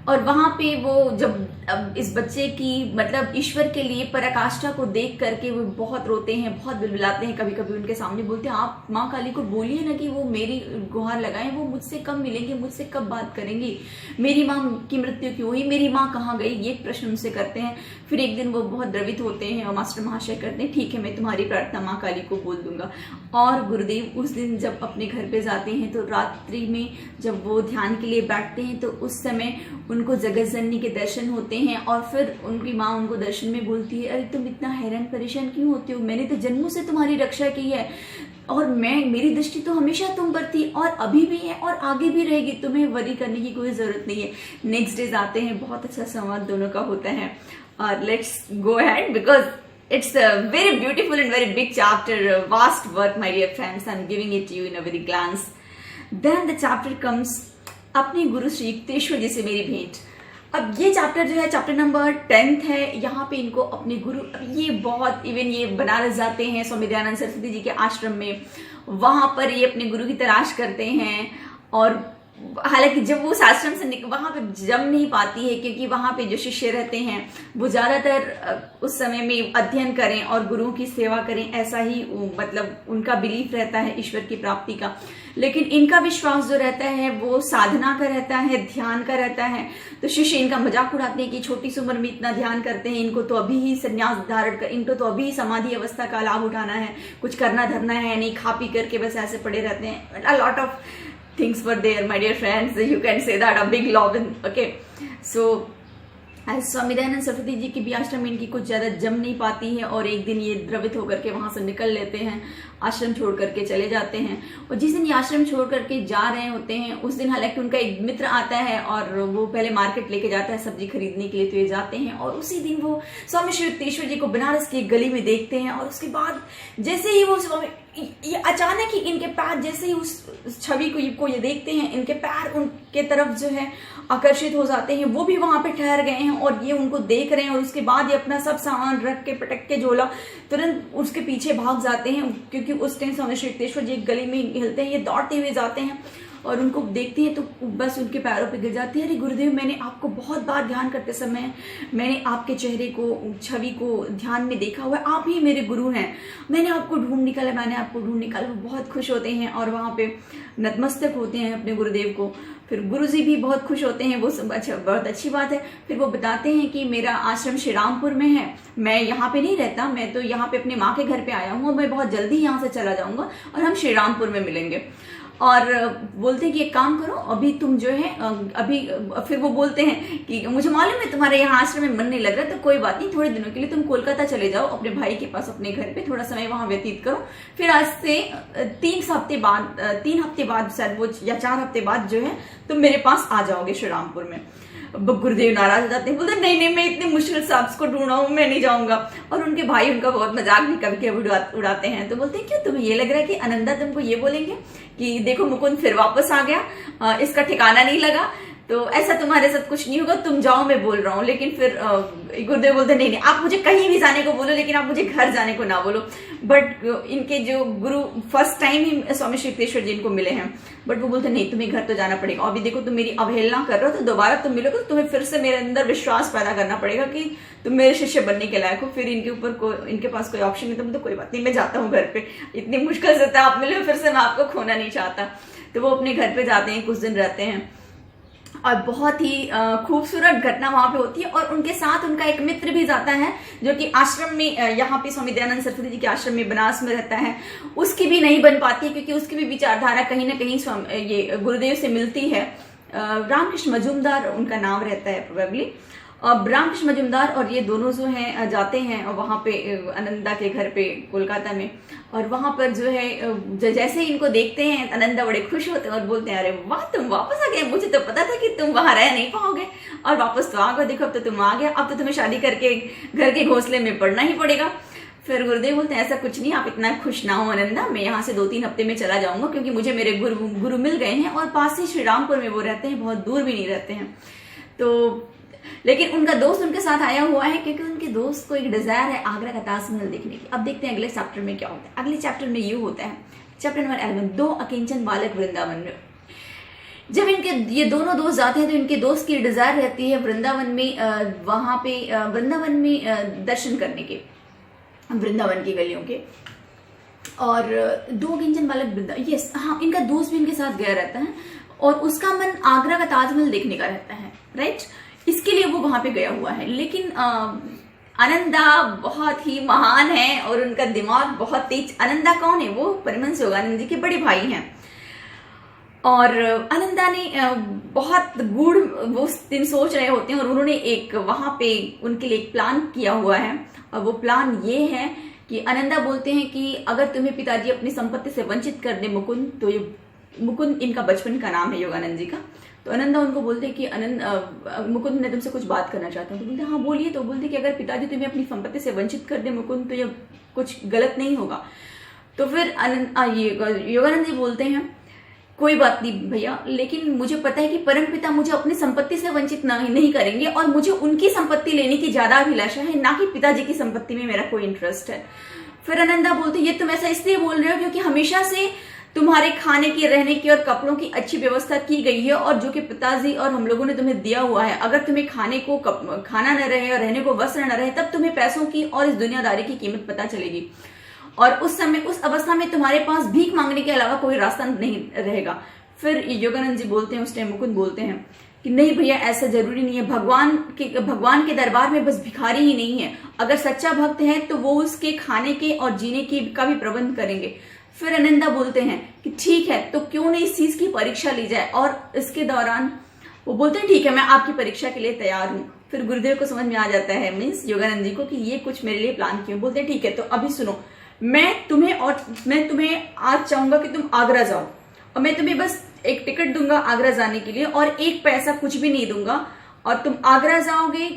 और वहाँ पे वो जब इस बच्चे की मतलब ईश्वर के लिए पराकाष्ठा को देख करके वो बहुत रोते हैं, बहुत बिलबिलाते हैं, कभी कभी उनके सामने बोलते हैं आप माँ काली को बोलिए ना कि वो मेरी गुहार लगाएं, वो मुझसे कब मिलेंगे, मुझसे कब बात करेंगी, मेरी माँ की मृत्यु क्यों हुई, मेरी माँ कहाँ गई, ये प्रश्न उनसे करते हैं। फिर एक दिन वो बहुत द्रवित होते हैं और मास्टर महाशय करते हैं ठीक है मैं तुम्हारी प्रार्थना माँ काली को बोल दूंगा। और गुरुदेव उस दिन जब अपने घर पे जाते हैं तो रात्रि में जब वो ध्यान के लिए बैठते हैं तो उस समय उनको जगत जननी के दर्शन होते हैं। और फिर उनकी माँ उनको दर्शन में बोलती है अरे तुम इतना हैरान परेशान क्यों होते हो, मैंने तो जन्मों से तुम्हारी रक्षा की है और मेरी दृष्टि तो हमेशा तुम पर थी और अभी भी है और आगे भी रहेगी, तुम्हें वरी करने की कोई जरूरत नहीं है। नेक्स्ट डेज आते हैं, बहुत अच्छा संवाद दोनों का होता है। और let's go ahead because it's a very beautiful and very big chapter, vast work my dear friends, I'm giving it to you in a very glance. Then the chapter comes अपने गुरु श्री युक्तेश्वर जी से मेरी भेंट। अब ये चैप्टर जो है चैप्टर नंबर 10 है। यहाँ पे इनको अपने गुरु, ये बहुत इवन ये बनारस जाते हैं स्वामी दयानंद सरस्वती जी के आश्रम में, वहां पर ये अपने गुरु की तलाश करते हैं। और हालांकि जब वो उस आश्रम से वहां पे जम नहीं पाती है क्योंकि वहां पे जो शिष्य रहते हैं वो ज्यादातर उस समय में अध्ययन करें और गुरुओं की सेवा करें, ऐसा ही मतलब उनका बिलीफ रहता है ईश्वर की प्राप्ति का। लेकिन इनका विश्वास जो रहता है वो साधना का रहता है, ध्यान का रहता है। तो शिष्य इनका मजाक उड़ाते हैं कि छोटी सी उम्र में इतना ध्यान करते हैं, इनको तो अभी ही संन्यास धारण कर, इनको तो अभी ही समाधि अवस्था का लाभ उठाना है, कुछ करना धरना है नहीं, खा पी करके बस ऐसे पड़े रहते हैं। A lot of things were there my dear friends, you can say that, a big love in, okay, so Swami Dayanand Saraswati ji की भी आश्रम में इनकी कुछ ज्यादा जम नहीं पाती है और एक दिन ये द्रवित होकर के वहां से निकल लेते हैं, आश्रम छोड़ करके चले जाते हैं। और जिस दिन ये आश्रम छोड़ करके जा रहे होते हैं उस दिन हालांकि उनका एक मित्र आता है और वो पहले मार्केट लेके जाता है सब्जी खरीदने के लिए, तो ये जाते हैं और उसी दिन वो स्वामी श्री युक्तेश्वर जी को बनारस की एक गली में देखते हैं। और उसके बाद जैसे ही वो ये अचानक ही इनके पैर, जैसे ही उस छवि को ये देखते हैं, इनके पैर उनके तरफ जो है आकर्षित हो जाते हैं। वो भी वहां पे ठहर गए हैं और ये उनको देख रहे हैं और उसके बाद ये अपना सब सामान रख के पटक के झोला तुरंत उसके पीछे भाग जाते हैं क्योंकि उस टाइम स्वामी श्री युक्तेश्वर जी एक गली में हिलते हैं, ये दौड़ते हुए जाते हैं और उनको देखते हैं तो बस उनके पैरों पे गिर जाती है। अरे गुरुदेव, मैंने आपको बहुत बार ध्यान करते समय मैंने आपके चेहरे को, छवि को ध्यान में देखा हुआ है, आप ही मेरे गुरु हैं, मैंने आपको ढूंढ निकाला, मैंने आपको ढूंढ निकाला। वो बहुत खुश होते हैं और वहाँ पे नतमस्तक होते हैं अपने गुरुदेव को। फिर गुरुजी भी बहुत खुश होते हैं, वो सब अच्छा, बहुत अच्छी बात है। फिर वो बताते हैं कि मेरा आश्रम श्री रामपुर में है, मैं यहाँ पे नहीं रहता, मैं तो यहाँ पे अपने माँ के घर पे आया हूँ, मैं बहुत जल्दी यहाँ से चला जाऊंगा और हम श्री रामपुर में मिलेंगे। और बोलते हैं कि एक काम करो, अभी तुम जो है अभी, फिर वो बोलते हैं कि मुझे मालूम है तुम्हारे यहाँ आश्रम में मन नहीं लग रहा, तो कोई बात नहीं, थोड़े दिनों के लिए तुम कोलकाता चले जाओ अपने भाई के पास, अपने घर पे थोड़ा समय वहां व्यतीत करो। फिर आज से 3 हफ्ते बाद शायद वो या 4 हफ्ते बाद जो है तुम मेरे पास आ जाओगे श्री रामपुर में। गुरुदेव नाराज हो जाते हैं, बोलते नहीं नहीं, मैं इतने मुश्किल से आपको ढूंढा हूं, मैं नहीं जाऊंगा। और उनके भाई उनका बहुत मजाक भी कभी कभी उड़ाते हैं। तो बोलते हैं क्यों, तुम्हें ये लग रहा है कि आनंदा तुमको ये बोलेंगे कि देखो मुकुंद फिर वापस आ गया, इसका ठिकाना नहीं लगा, तो ऐसा तुम्हारे साथ कुछ नहीं होगा, तुम जाओ, मैं बोल रहा हूँ। लेकिन फिर गुरुदेव बोलते नहीं नहीं, आप मुझे कहीं भी जाने को बोलो लेकिन आप मुझे घर जाने को ना बोलो। बट इनके जो गुरु फर्स्ट टाइम ही स्वामी श्री युक्तेश्वर जी इनको मिले हैं, बट वो बोलते नहीं, तुम्हें घर तो जाना पड़ेगा, अभी देखो तुम मेरी अवहेलना कर रहे हो, तो दोबारा तुम मिलोगे तो तुम्हें फिर से मेरे अंदर विश्वास पैदा करना पड़ेगा कि तुम मेरे शिष्य बनने के लायक हो। फिर इनके पास कोई ऑप्शन नहीं, तो कोई बात नहीं, मैं जाता हूँ घर पे, इतनी मुश्किल से आप मिले, फिर से मैं आपको खोना नहीं चाहता। तो वो अपने घर पे जाते हैं, कुछ दिन रहते हैं और बहुत ही खूबसूरत घटना वहां पे होती है। और उनके साथ उनका एक मित्र भी जाता है जो कि आश्रम में, यहाँ पे स्वामी दयानंद सरस्वती जी के आश्रम में बनारस में रहता है। उसकी भी नहीं बन पाती है क्योंकि उसकी भी विचारधारा कहीं ना कहीं ये गुरुदेव से मिलती है। रामकृष्ण मजूमदार उनका नाम रहता है प्रोबेबली। रामकृष्ण मजूमदार और ये दोनों जो हैं जाते हैं वहां पे आनंदा के घर पे कोलकाता में। और वहां पर जो है जैसे ही इनको देखते हैं आनंदा बड़े खुश होते हैं और बोलते हैं अरे वाह, तुम वापस आ गए, मुझे तो पता था कि तुम वहां रह नहीं पाओगे और वापस तो आ गए, देखो अब तो तुम आ गए, अब तो तुम्हें शादी करके घर के घोंसले में पड़ना ही पड़ेगा। फिर गुरुदेव बोलते हैं ऐसा कुछ नहीं, आप इतना खुश ना हो आनंदा, मैं यहाँ से 2-3 हफ्ते में चला जाऊंगा क्योंकि मुझे मेरे गुरु मिल गए हैं और पास ही श्री रामपुर में वो रहते हैं, बहुत दूर भी नहीं रहते हैं। तो लेकिन उनका दोस्त उनके साथ आया हुआ है क्योंकि उनके दोस्त को एक डिजायर है आगरा का ताजमहल देखने की। अब देखते हैं अगले चैप्टर में क्या होता है। अगले चैप्टर में ये होता है, चैप्टर नंबर 11, 2 अकिंचन बालक वृंदावन में। जब इनके ये दोनों दोस्त जाते हैं तो इनके दोस्त की डिजायर रहती है वृंदावन में, वहां पे वृंदावन में दर्शन करने के, वृंदावन की गलियों के। और 2 अकिंचन बालक वृंदावन, यस हाँ, इनका दोस्त भी इनके साथ गया रहता है और उसका मन आगरा का ताजमहल देखने का रहता है, राइट। इसके लिए वो वहां पे गया हुआ है। लेकिन आनंदा बहुत ही महान है और उनका दिमाग बहुत तेज। आनंदा कौन है? वो परमहंस योगानंद जी के बड़े भाई हैं। और आनंदा ने बहुत गूढ़ वो दिन सोच रहे होते हैं और उन्होंने एक वहां पे उनके लिए एक प्लान किया हुआ है। और वो प्लान ये है कि आनंदा बोलते हैं कि अगर तुम्हें पिताजी अपनी संपत्ति से वंचित कर दे मुकुंद, तो ये मुकुंद इनका बचपन का नाम है योगानंद जी का। तो आनंदा उनको बोलते हैं कि मुकुंद मैं तुमसे कुछ बात करना चाहता हूँ। तो बोलते हाँ बोलिए। तो बोलते कि अगर पिताजी तुम्हें अपनी संपत्ति से वंचित कर दे मुकुंद, तो ये कुछ गलत नहीं होगा। तो फिर योगानंद जी बोलते हैं कोई बात नहीं भैया, लेकिन मुझे पता है कि परमपिता मुझे अपनी संपत्ति से वंचित नहीं करेंगे और मुझे उनकी संपत्ति लेने की ज्यादा अभिलाषा है, ना कि पिताजी की संपत्ति में मेरा कोई इंटरेस्ट है। फिर आनंदा बोलते ये तुम ऐसा इसलिए बोल रहे हो क्योंकि हमेशा से तुम्हारे खाने की, रहने की और कपड़ों की अच्छी व्यवस्था की गई है और जो कि पिताजी और हम लोगों ने तुम्हें दिया हुआ है। अगर तुम्हें खाना न रहे और रहने को वस्त्र न रहे, तब तुम्हें पैसों की और इस दुनियादारी की कीमत पता चलेगी और उस अवस्था में तुम्हारे पास भीख मांगने के अलावा कोई रास्ता नहीं रहेगा। फिर योगानंद जी बोलते हैं, उस टाइम मुकुंद बोलते हैं कि नहीं भैया ऐसा जरूरी नहीं है, भगवान के दरबार में बस भिखारी ही नहीं है, अगर सच्चा भक्त है तो वो उसके खाने के और जीने के का भी प्रबंध करेंगे। फिर आनंदा बोलते हैं कि ठीक है, तो क्यों नहीं इस चीज की परीक्षा ली जाए। और इसके दौरान वो बोलते हैं ठीक है मैं आपकी परीक्षा के लिए तैयार हूं। फिर गुरुदेव को समझ में आ जाता है, मीन्स योगानंद जी को, कि ये कुछ मेरे लिए प्लान किया। बोलते हैं ठीक है, तो अभी सुनो, मैं तुम्हें आज चाहूंगा कि तुम आगरा जाओ और मैं तुम्हें बस एक टिकट दूंगा आगरा जाने के लिए और एक पैसा कुछ भी नहीं दूंगा। और तुम आगरा जाओगे,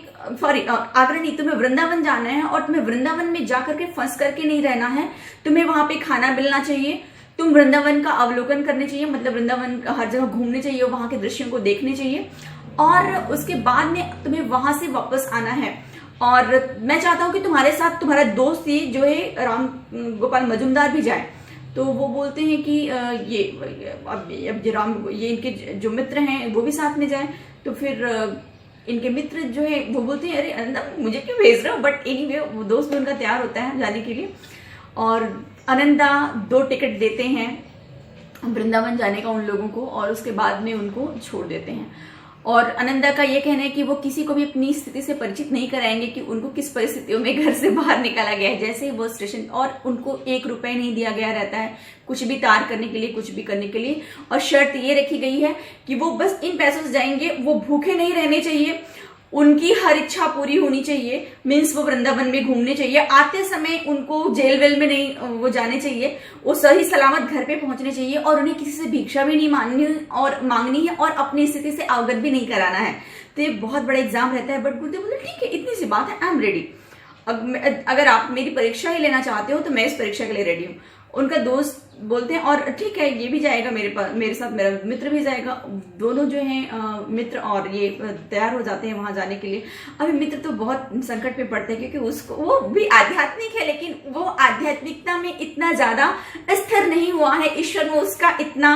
सॉरी आगरा नहीं, तुम्हें वृंदावन जाना है और तुम्हें वृंदावन में जाकर के फंस करके नहीं रहना है। तुम्हें वहां पे खाना मिलना चाहिए, तुम वृंदावन का अवलोकन करने चाहिए, मतलब वृंदावन हर जगह घूमने चाहिए, वहां के दृश्यों को देखने चाहिए और उसके बाद में तुम्हें वहां से वापस आना है। और मैं चाहता हूं कि तुम्हारे साथ तुम्हारा दोस्त ही जो है राम गोपाल मजुमदार भी जाए। तो वो बोलते हैं कि ये इनके जो मित्र हैं वो भी साथ में जाए। तो फिर इनके मित्र जो है वो बोलते हैं अरे आनंदा मुझे क्यों भेज रहे हो, बट एनीवे वो दोस्त भी उनका तैयार होता है जाने के लिए। और आनंदा 2 टिकट देते हैं वृंदावन जाने का उन लोगों को और उसके बाद में उनको छोड़ देते हैं। और आनंदा का ये कहना है कि वो किसी को भी अपनी स्थिति से परिचित नहीं कराएंगे कि उनको किस परिस्थितियों में घर से बाहर निकाला गया है। जैसे वो स्टेशन, और उनको 1 रुपए नहीं दिया गया रहता है कुछ भी तार करने के लिए, कुछ भी करने के लिए। और शर्त ये रखी गई है कि वो बस इन पैसों से जाएंगे, वो भूखे नहीं रहने चाहिए, उनकी हर इच्छा पूरी होनी चाहिए, मीन्स वो वृंदावन में घूमने चाहिए, आते समय उनको जेल वेल में नहीं वो जाने चाहिए, वो सही सलामत घर पे पहुंचने चाहिए और उन्हें किसी से भिक्षा भी नहीं मांगनी है और अपनी स्थिति से अवगत भी नहीं कराना है। तो ये बहुत बड़ा एग्जाम रहता है। बट गुरुदेव बोले ठीक है, इतनी सी बात है, आई एम रेडी। अगर आप मेरी परीक्षा ही लेना चाहते हो तो मैं इस परीक्षा के लिए रेडी हूँ। उनका दोस्त बोलते हैं और ठीक है ये भी जाएगा, मेरे साथ मेरा मित्र भी जाएगा। दोनों जो हैं मित्र और ये तैयार हो जाते हैं वहां जाने के लिए। अभी मित्र तो बहुत संकट पे पड़ते हैं क्योंकि उसको, वो भी आध्यात्मिक है लेकिन वो आध्यात्मिकता में इतना ज्यादा स्थिर नहीं हुआ है, ईश्वर में उसका इतना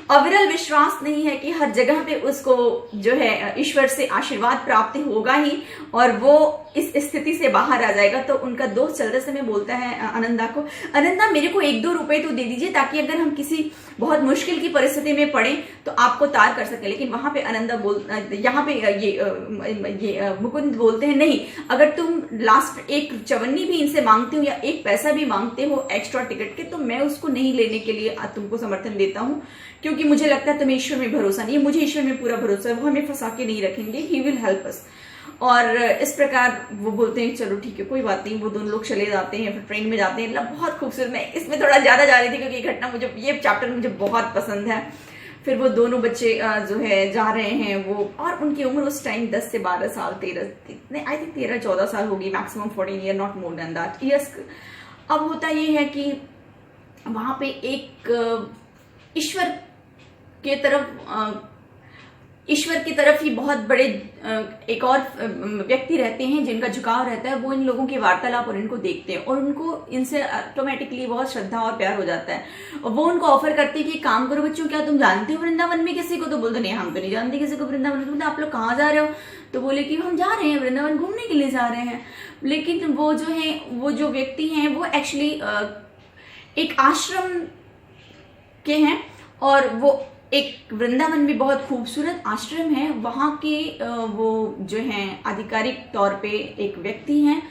अविरल विश्वास नहीं है कि हर जगह पे उसको जो है ईश्वर से आशीर्वाद प्राप्त होगा ही और वो इस स्थिति से बाहर आ जाएगा। तो उनका दोस्त चलते समय बोलता है आनंदा को, आनंदा मेरे को 1-2 रुपए तो दे दीजिए ताकि अगर हम किसी बहुत मुश्किल की परिस्थिति में पड़े तो आपको तार कर सके। लेकिन वहां पे यहाँ पे ये मुकुंद बोलते हैं नहीं, अगर तुम लास्ट 1 चवन्नी भी इनसे मांगते हो या 1 पैसा भी मांगते हो एक्स्ट्रा टिकट के, तो मैं उसको नहीं लेने के लिए तुमको समर्थन देता हूँ क्योंकि मुझे लगता है तुम्हें ईश्वर में भरोसा नहीं है। मुझे ईश्वर में पूरा भरोसा है, वो हमें फंसा के नहीं रखेंगे, ही विल हेल्प अस। और इस प्रकार वो बोलते हैं चलो ठीक है कोई बात नहीं। वो दोनों लोग चले जाते हैं, फिर ट्रेन में जाते हैं। बहुत खूबसूरत, मैं इसमें थोड़ा ज्यादा जा रही थी क्योंकि ये घटना मुझे, ये चैप्टर मुझे बहुत पसंद है। फिर वो दोनों बच्चे जो है जा रहे हैं वो, और उनकी उम्र उस टाइम 10 से 12 साल, 13 आई थिंक 13-14 साल होगी, maximum 14 year, not more than that yes. अब होता ये है कि वहां पे एक ईश्वर के तरफ ईश्वर की तरफ ही बहुत बड़े एक और व्यक्ति रहते हैं जिनका झुकाव रहता है, वो इन लोगों के वार्तालाप और इनको देखते हैं और उनको इनसे ऑटोमेटिकली बहुत श्रद्धा और प्यार हो जाता है। और वो उनको ऑफर करते हैं कि काम करो बच्चों, क्या तुम जानते हो वृंदावन में किसी को? तो बोलते नहीं, हम तो नहीं जानते किसी को वृंदावन में। आप लोग कहाँ जा रहे हो? तो बोले कि हम जा रहे हैं वृंदावन, घूमने के लिए जा रहे हैं। लेकिन वो जो है, वो जो व्यक्ति हैं वो एक्चुअली एक आश्रम के हैं और वो एक वृंदावन में बहुत खूबसूरत आश्रम है, वहाँ के वो जो हैं आधिकारिक तौर पे एक व्यक्ति हैं।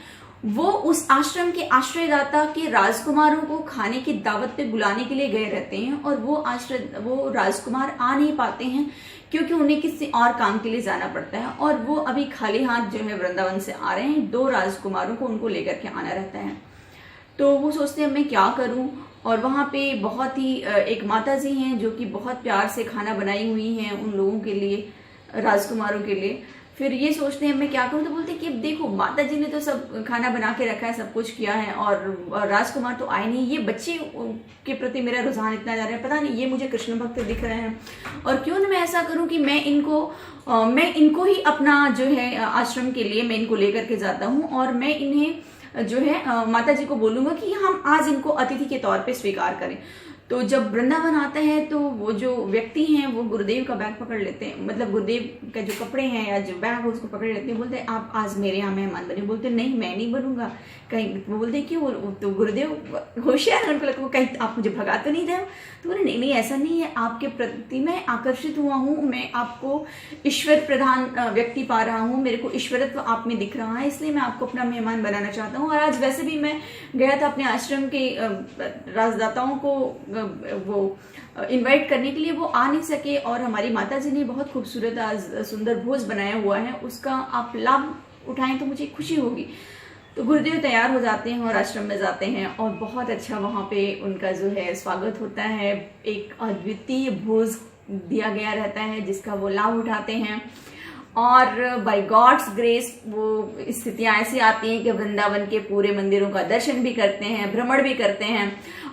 वो उस आश्रम के आश्रयदाता के राजकुमारों को खाने की दावत पे बुलाने के लिए गए रहते हैं और वो राजकुमार आ नहीं पाते हैं क्योंकि उन्हें किसी और काम के लिए जाना पड़ता है और वो अभी खाली हाथ जो है वृंदावन से आ रहे हैं। 2 राजकुमारों को उनको लेकर के आना रहता है। तो वो सोचते हैं मैं क्या करूं, और वहाँ पे बहुत ही एक माता जी हैं जो कि बहुत प्यार से खाना बनाई हुई हैं उन लोगों के लिए, राजकुमारों के लिए। फिर ये सोचते हैं मैं क्या करूं, तो बोलते हैं कि देखो माता जी ने तो सब खाना बना के रखा है, सब कुछ किया है और राजकुमार तो आए नहीं, ये बच्चे के प्रति मेरा रुझान इतना जा रहा है, पता नहीं ये मुझे कृष्ण भक्त दिख रहे हैं और क्यों ना मैं ऐसा करूं कि मैं इनको ही अपना जो है आश्रम के लिए मैं इनको लेकर के जाता हूँ और मैं इन्हें जो है माता जी को बोलूंगा कि हम आज इनको अतिथि के तौर पे स्वीकार करें। तो जब वृंदावन आता है तो वो जो व्यक्ति हैं वो गुरुदेव का बैग पकड़ लेते हैं, मतलब गुरुदेव का जो कपड़े हैं या जो बैग है उसको पकड़ लेते हैं। बोलते हैं आप आज मेरे यहाँ मेहमान बने। बोलते नहीं मैं नहीं बनूंगा कहीं। वो बोलते हैं क्यों? तो गुरुदेव होशियार, उनको लगता है कहीं आप मुझे भगा तो नहीं रहे हो। तो बोले नहीं ऐसा नहीं है, आपके प्रति मैं आकर्षित हुआ हूँ, मैं आपको ईश्वर प्रधान व्यक्ति पा रहा हूँ, मेरे को ईश्वरत्व आप में दिख रहा है, इसलिए मैं आपको अपना मेहमान बनाना चाहता हूँ। और आज वैसे भी मैं गया था अपने आश्रम के राजदाताओं को वो इनवाइट करने के लिए, वो आ नहीं सके और हमारी माता जी ने बहुत खूबसूरत आज सुंदर भोज बनाया हुआ है, उसका आप लाभ उठाएं तो मुझे खुशी होगी। तो गुरुदेव तैयार हो जाते हैं और आश्रम में जाते हैं और बहुत अच्छा वहाँ पे उनका जो है स्वागत होता है। एक अद्वितीय भोज दिया गया रहता है जिसका वो लाभ उठाते हैं और बाय गॉड्स ग्रेस वो स्थितियां ऐसी आती हैं कि वृंदावन के पूरे मंदिरों का दर्शन भी करते हैं, भ्रमण भी करते हैं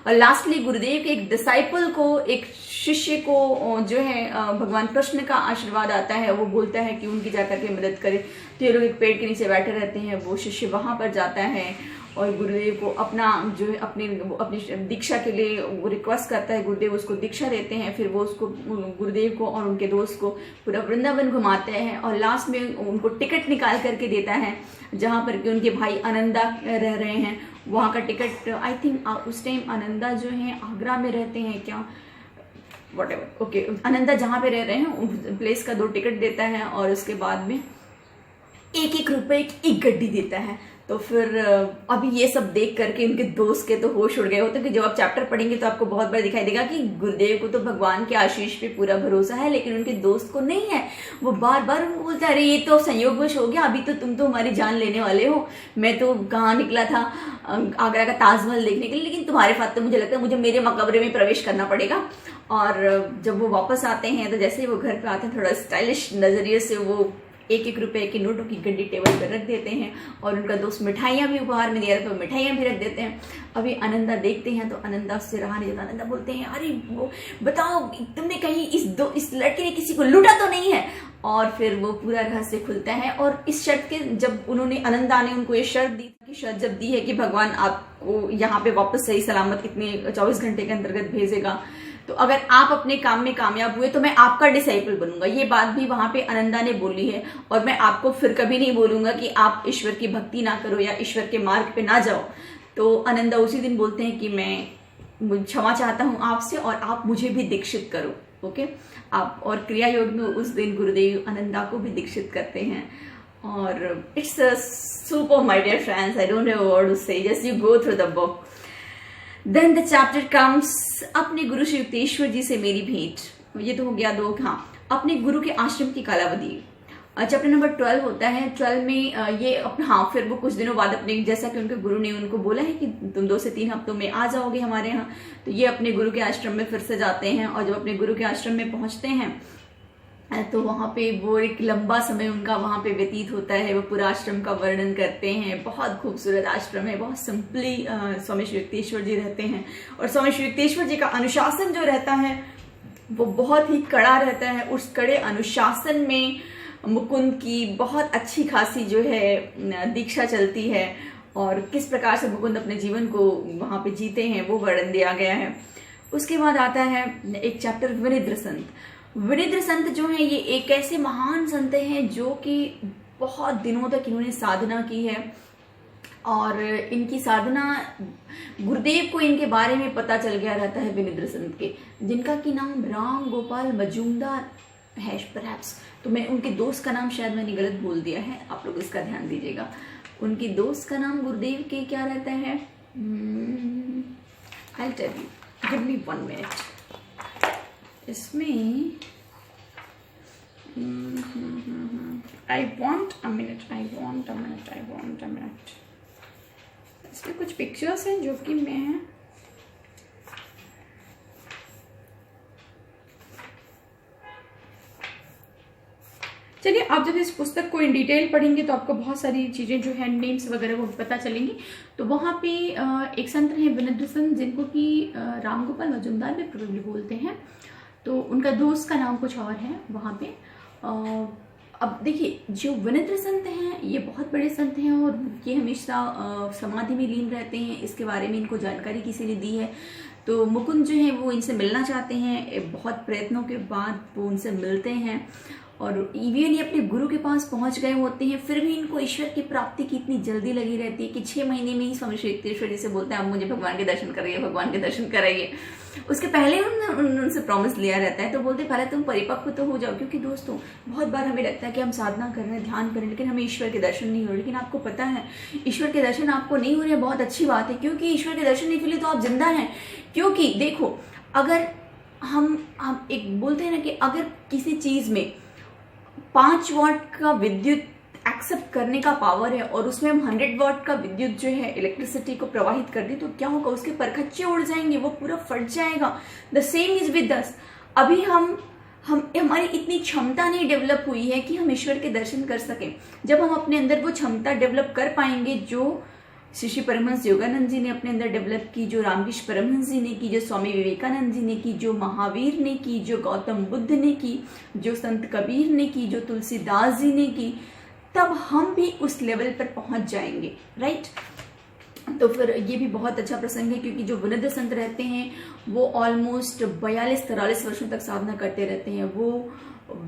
और लास्टली गुरुदेव के एक डिसाइपल को, एक शिष्य को जो है भगवान कृष्ण का आशीर्वाद आता है। वो बोलता है कि उनकी जाकर के मदद करे। तो ये लोग एक पेड़ के नीचे बैठे रहते हैं, वो शिष्य वहां पर जाता है और गुरुदेव को अपना जो है अपनी दीक्षा के लिए वो रिक्वेस्ट करता है। गुरुदेव उसको दीक्षा देते हैं, फिर वो उसको गुरुदेव को और उनके दोस्त को पूरा वृंदावन घुमाते हैं और लास्ट में उनको टिकट निकाल करके देता है जहाँ पर कि उनके भाई आनंदा रह रहे हैं वहाँ का टिकट। आई थिंक उस टाइम आनंदा जो है आगरा में रहते हैं क्या, व्हाटएवर, ओके, आनंदा जहाँ पे रह रहे हैं उस प्लेस का 2 टिकट देता है और उसके बाद में 1-1 रुपए की एक गड्डी देता है। तो फिर अभी ये सब देख करके उनके दोस्त के तो होश उड़ गए होते कि जब आप चैप्टर पढ़ेंगे तो आपको बहुत बार दिखाई देगा कि गुरुदेव को तो भगवान के आशीष पे पूरा भरोसा है लेकिन उनके दोस्त को नहीं है। वो बार बार उनको बोलता है अरे ये तो संयोगवश हो गया, अभी तो तुम तो हमारी जान लेने वाले हो, मैं तो कहाँ निकला था आगरा का ताजमहल देखने के लिए, लेकिन तुम्हारे साथ तो मुझे लगता है मुझे मेरे मकबरे में प्रवेश करना पड़ेगा। और जब वो वापस आते हैं तो जैसे ही वो घर पे आते हैं थोड़ा स्टाइलिश नजरिए से वो 1-1 रुपए के नोटों की गड्डी टेबल पर रख देते हैं और उनका दोस्त मिठाइयाँ भी उपहार में दिया तो मिठाइयाँ भी रख देते हैं। अभी आनंदा देखते हैं तो आनंदा उससे रहा नहीं जाता। आनंदा बोलते हैं अरे वो बताओ तुमने कहीं इस लड़के ने किसी को लूटा तो नहीं है। और फिर वो पूरा रहस्य खुलता है और इस शर्त के जब उन्होंने आनंदा ने उनको ये शर्त दी कि शर्त जब दी है कि भगवान आपको यहाँ पे वापस सही सलामत इतने 24 घंटे के अंतर्गत भेजेगा, तो अगर आप अपने काम में कामयाब हुए तो मैं आपका डिसाइपल बनूंगा। ये बात भी वहां पे आनंदा ने बोली है और मैं आपको फिर कभी नहीं बोलूंगा कि आप ईश्वर की भक्ति ना करो या ईश्वर के मार्ग पे ना जाओ। तो आनंदा उसी दिन बोलते हैं कि मैं क्षमा चाहता हूं आपसे और आप मुझे भी दीक्षित करो, ओके आप। और क्रिया योग में उस दिन गुरुदेव आनंदा को भी दीक्षित करते हैं और it's a super my dear friends, I don't know what to say, just you go through the book. Then the chapter comes अपने गुरु श्री युक्तेश्वर जी से मेरी भेंट। ये तो हो गया 2। हाँ, अपने गुरु के आश्रम की कालावधि। चैप्टर नंबर 12 होता है। 12 में ये अपना, हाँ, फिर वो कुछ दिनों बाद अपने, जैसा कि उनके गुरु ने उनको बोला है कि तुम 2 से 3 हफ्तों में आ जाओगे हमारे यहाँ, तो ये अपने गुरु के आश्रम में फिर से जाते हैं। और जब अपने गुरु के आश्रम में पहुंचते हैं तो वहाँ पे वो एक लंबा समय उनका वहाँ पे व्यतीत होता है। वो पूरा आश्रम का वर्णन करते हैं। बहुत खूबसूरत आश्रम है, बहुत सिंपली स्वामी श्री युक्तेश्वर जी रहते हैं और स्वामी श्री युक्तेश्वर जी का अनुशासन जो रहता है वो बहुत ही कड़ा रहता है। उस कड़े अनुशासन में मुकुंद की बहुत अच्छी खासी जो है दीक्षा चलती है, और किस प्रकार से मुकुंद अपने जीवन को वहाँ पे जीते हैं वो वर्णन दिया गया है। उसके बाद आता है एक चैप्टर विनिद्र संत। विनिद्र संत जो है ये एक ऐसे महान संत हैं जो कि बहुत दिनों तक इन्होंने साधना की है, और इनकी साधना गुरुदेव को इनके बारे में पता चल गया रहता है विनिद्र संत के, जिनका की नाम राम गोपाल मजूमदार है परहैप्स। तो मैं उनके दोस्त का नाम शायद मैंने गलत बोल दिया है, आप लोग इसका ध्यान दीजिएगा। उनके दोस्त का नाम गुरुदेव के क्या रहता है, I'll tell you, give me 1 minute। इसमें I want a minute। इसमें कुछ पिक्चर्स हैं जो कि मैं चलिए, आप जब इस पुस्तक को इन डिटेल पढ़ेंगे तो आपको बहुत सारी चीज़ें जो है नेम्स वगैरह वो पता चलेंगी। तो वहाँ पे एक संत हैं विनिद्र संत, जिनको कि राम गोपाल मजूमदार भी प्रोबेबली बोलते हैं। तो उनका दोस्त का नाम कुछ और है वहाँ पे। अब देखिए, जो विनिद्र संत हैं ये बहुत बड़े संत हैं, और ये हमेशा समाधि में लीन रहते हैं। इसके बारे में इनको जानकारी किसी ने दी है। तो मुकुंद जो है वो इनसे मिलना चाहते हैं, बहुत प्रयत्नों के बाद वो उनसे मिलते हैं, और इवन ये अपने गुरु के पास पहुंच गए होते हैं, फिर भी इनको ईश्वर की प्राप्ति की इतनी जल्दी लगी रहती है कि 6 महीने में ही स्वामी श्री युक्तेश्वर जी से बोलते हैं आप मुझे भगवान के दर्शन कराइए, भगवान के दर्शन कराइए। उसके पहले उनसे प्रॉमिस लिया रहता है। तो बोलते पहले तुम परिपक्व तो हो जाओ, क्योंकि दोस्तों बहुत बार हमें लगता है कि हम साधना कर रहे हैं, ध्यान कर रहे हैं, लेकिन हमें ईश्वर के दर्शन नहीं हो रहे। लेकिन आपको पता है ईश्वर के दर्शन आपको नहीं हो रहे, बहुत अच्छी बात है, क्योंकि ईश्वर के दर्शन नहीं के लिए तो आप जिंदा हैं। क्योंकि देखो, अगर हम एक बोलते हैं ना कि अगर किसी चीज में 5 वॉट का विद्युत एक्सेप्ट करने का पावर है और उसमें हम 100 वॉट का विद्युत जो है इलेक्ट्रिसिटी को प्रवाहित कर दी, तो क्या होगा, उसके परखच्चे उड़ जाएंगे, वो पूरा फट जाएगा। The same is with us. अभी हम हमारी इतनी क्षमता नहीं डेवलप हुई है कि हम ईश्वर के दर्शन कर सकें। जब हम अपने अंदर वो क्षमता डेवलप कर पाएंगे जो श्री परमहंस योगानंद जी ने अपने अंदर डेवलप की, जो रामकृष्ण परमहंस जी ने की, जो स्वामी विवेकानंद जी ने की, जो महावीर ने की, जो गौतम बुद्ध ने की, जो संत कबीर ने की, जो तुलसीदास जी ने की, तब हम भी उस लेवल पर पहुंच जाएंगे, राइट। तो फिर ये भी बहुत अच्छा प्रसंग है, क्योंकि जो विनिद्र संत रहते हैं वो ऑलमोस्ट 42-43 वर्षों तक साधना करते रहते हैं। वो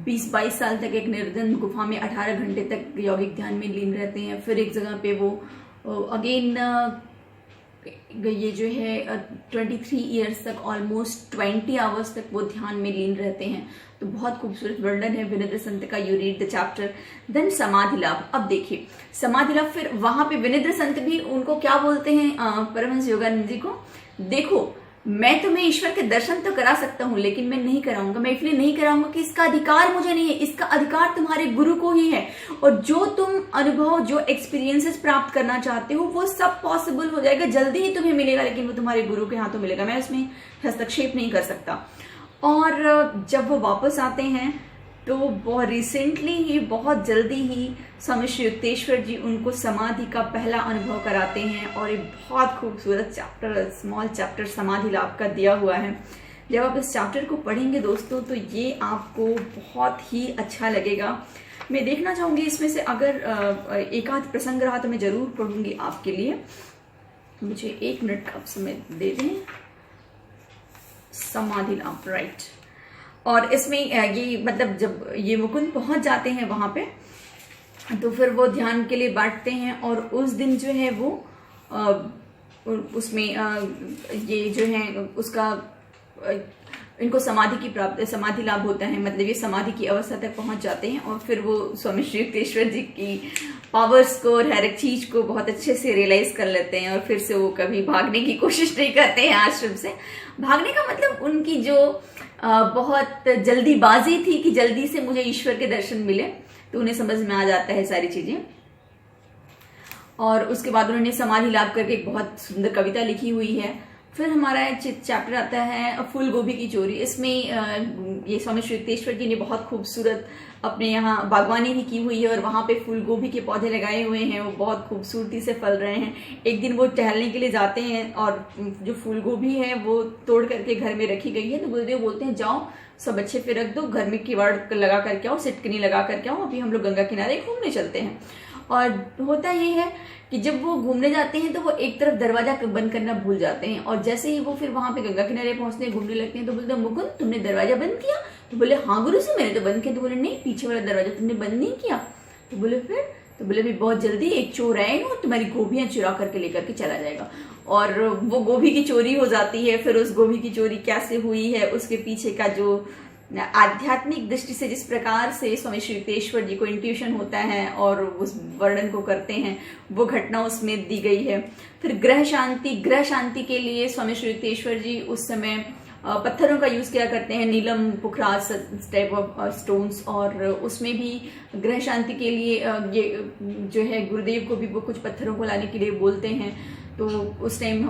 20-22 साल तक एक निर्जन गुफा में 18 घंटे तक यौगिक ध्यान में लीन रहते हैं। फिर एक जगह पे वो अगेन ये जो है 23 ईयर्स तक, ऑलमोस्ट 20 आवर्स तक वो ध्यान में लीन रहते हैं। तो बहुत खूबसूरत वर्णन है विनिद्र संत का। You read the chapter. Then समाधि लाभ। अब देखिए समाधि लाभ, फिर वहां पे विनिद्र संत भी उनको क्या बोलते हैं परमहंस योगानंद जी को, देखो मैं तुम्हें ईश्वर के दर्शन तो करा सकता हूं, लेकिन मैं नहीं कराऊंगा। मैं इसलिए नहीं कराऊंगा कि इसका अधिकार मुझे नहीं है, इसका अधिकार तुम्हारे गुरु को ही है। और जो तुम अनुभव, जो एक्सपीरियंसेस प्राप्त करना चाहते हो, वो सब पॉसिबल हो जाएगा, जल्दी ही तुम्हें मिलेगा, लेकिन वो तुम्हारे गुरु के हाथों मिलेगा। मैं उसमें हस्तक्षेप नहीं कर सकता। और जब वो वापस आते हैं तो बहुत रिसेंटली ही, बहुत जल्दी ही स्वामी श्री युक्तेश्वर जी उनको समाधि का पहला अनुभव कराते हैं। और एक बहुत खूबसूरत चैप्टर, स्मॉल चैप्टर समाधि लाभ का दिया हुआ है। जब आप इस चैप्टर को पढ़ेंगे दोस्तों, तो ये आपको बहुत ही अच्छा लगेगा। मैं देखना चाहूंगी इसमें से अगर एक आध प्रसंग रहा तो मैं जरूर पढ़ूंगी आपके लिए। मुझे 1 मिनट का समय दे दें। समाधि लाभ, राइट। और इसमें ये मतलब जब ये मुकुंद पहुंच जाते हैं वहां पे, तो फिर वो ध्यान के लिए बैठते हैं। और उस दिन जो है वो उसमें ये जो है उसका इनको समाधि की प्राप्ति, समाधि लाभ होता है। मतलब ये समाधि की अवस्था तक पहुंच जाते हैं, और फिर वो स्वामी श्री युक्तेश्वर जी की पावर्स को और हर एक चीज को बहुत अच्छे से रियलाइज कर लेते हैं। और फिर से वो कभी भागने की कोशिश नहीं करते हैं आश्रम से। भागने का मतलब उनकी जो बहुत जल्दीबाजी थी कि जल्दी से मुझे ईश्वर के दर्शन मिले, तो उन्हें समझ में आ जाता है सारी चीजें। और उसके बाद उन्होंने समाधि लाभ करके एक बहुत सुंदर कविता लिखी हुई है। फिर हमारा चैप्टर आता है फूल गोभी की चोरी। इसमें ये स्वामी श्री युक्तेश्वर जी ने बहुत खूबसूरत अपने यहाँ बागवानी भी की हुई है और वहाँ पे फूल गोभी के पौधे लगाए हुए हैं, वो बहुत खूबसूरती से फल रहे हैं। एक दिन वो टहलने के लिए जाते हैं और जो फूल गोभी है वो तोड़ करके घर में रखी गई है, तो गुरुदेव बोलते हैं जाओ सब अच्छे पे रख दो, घर में किवाड़ लगा करके आओ, सिटकनी लगा करके आओ, अभी हम लोग गंगा किनारे घूमने चलते हैं। और होता ये है कि जब वो घूमने जाते हैं तो वो एक तरफ दरवाजा बंद करना भूल जाते हैं, और जैसे ही वो फिर वहां पे गंगा किनारे पहुंचते हैं, घूमने लगते हैं, तो बोलते हैं मुकुंद तुमने दरवाजा बंद किया? तो बोले हाँ गुरु जी मैंने तो बंद किया। तो बोले नहीं, पीछे वाला दरवाजा तुमने बंद नहीं किया। तो बोले फिर? तो बोले भी बहुत जल्दी एक चोर आएगा और तुम्हारी गोभियां चुरा करके लेकर के चला जाएगा। और वो गोभी की चोरी हो जाती है। फिर उस गोभी की चोरी कैसे हुई है, उसके पीछे का जो आध्यात्मिक दृष्टि से जिस प्रकार से स्वामी श्री युक्तेश्वर जी को इंट्यूशन होता है और उस वर्णन को करते हैं, वो घटना उसमें दी गई है। फिर ग्रह शांति के लिए स्वामी श्री युक्तेश्वर जी उस समय पत्थरों का यूज किया करते हैं, नीलम पुखराज टाइप ऑफ स्टोन्स, और उसमें भी ग्रह शांति के लिए ये जो है गुरुदेव को भी वो कुछ पत्थरों को लाने के लिए बोलते हैं। तो उस टाइम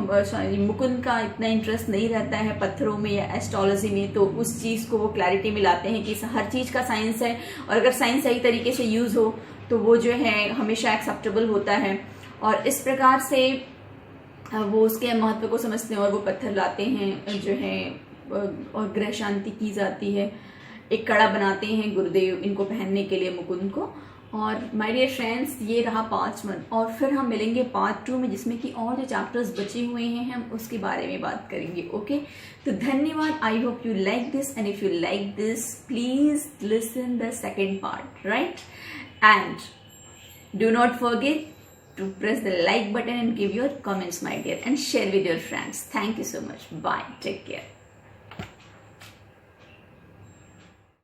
मुकुंद का इतना इंटरेस्ट नहीं रहता है पत्थरों में या एस्ट्रोलॉजी में, तो उस चीज को वो क्लैरिटी में लाते हैं कि हर चीज का साइंस है, और अगर साइंस सही तरीके से यूज हो तो वो जो है हमेशा एक्सेप्टेबल होता है। और इस प्रकार से वो उसके महत्व को समझते हैं और वो पत्थर लाते हैं जो है, और ग्रह शांति की जाती है। एक कड़ा बनाते हैं गुरुदेव इनको पहनने के लिए मुकुंद को। और माय डियर फ्रेंड्स, ये रहा पार्ट 1, और फिर हम मिलेंगे पार्ट 2 में, जिसमें कि और जो चैप्टर्स बचे हुए हैं हम उसके बारे में बात करेंगे। ओके, तो धन्यवाद। I hope you like this, and if you like this please listen the second part, right? And do not forget to press the like button and give your comments, my dear, and share with your friends. Thank you so much. Bye. Take care.